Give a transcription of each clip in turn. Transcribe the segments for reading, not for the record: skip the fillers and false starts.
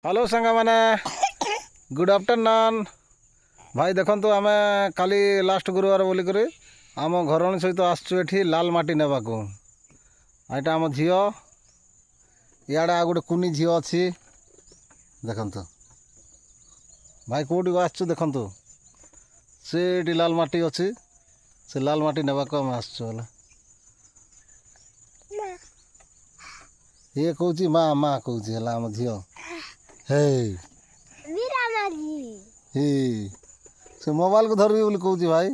Hello सांग मैंने good afternoon भाई देखो आम काली लास्ट गुरुवार बोलिक आम घर सहित आसचु लाल माटी नेबा को यहाँ आम झील इे आ गोटे कुनी झील अच्छी देखु भाई कौटी आसचु देखु से लाल माटी अच्छी से लाल माटी नेबा को आम आसचु ये कौची माँ माँ कौची है आम झील हे से मोबाइल को धरबी बोली कहूँ भाई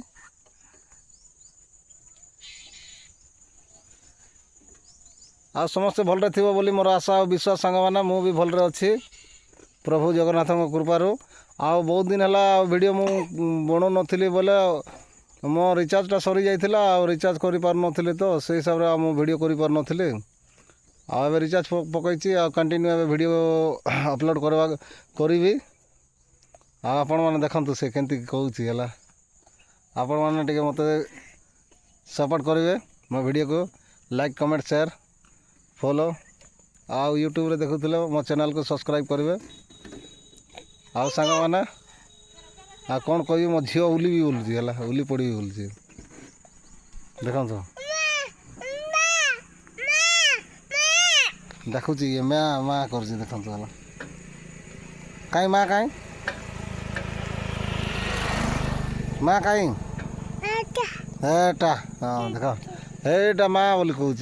आ समस्ते भलरे थी बोली मोर आशा और विश्वास सांग मैंने मु भी भलरे अच्छी प्रभु जगन्नाथ कृपारू आ बहुत दिन है वीडियो मु बनो नी बोले मो रिचार्जटा सरी जाइला रिचार्ज कर पार नी तो से हिसाब से मु वीडियो कर पार नी आबे रिचार्ज पकई कंटिन्यू ए वीडियो अपलोड करवा करी आपण मैंने देखु से केमती कहूँ आपण मैंने टे मत सपोर्ट करेंगे मो वीडियो को लाइक कमेंट शेयर फॉलो आउ यूट्यूब रे देखुले मो चैनल को सब्सक्राइब करेंगे आउ सांग मैंने आ कौन कह मो झील उली भी बोलूँ उली पड़ी भी बोलूँ देखो देखुची ये माँ माँ कर देखो कहीं माँ कहीं माँ कहीं एटा हाँ देख एटा माँ बोली कहूँ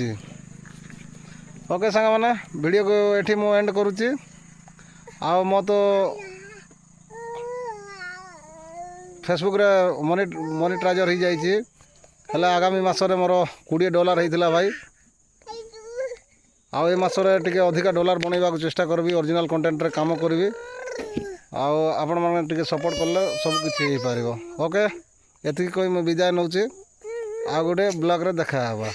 ओके सांग मैंने वीडियो को एठी मु एंड करुच्ची आ मो तो फेसबुक रे मोनिटाइजर हो जाइए आगामी मासरे मोर $20 होता भाई आउ ए मासरे टिके अधिका डॉलर बनैबा को चेष्टा करबी ओरिजिनल कंटेंट रे काम करबी आउ आपण माने टिके सपोर्ट करले सब किछि हो पारिबो ओके एतिकी कोइ मैं विदाय नउची आ गोटे ब्लॉग रे देखा हबा।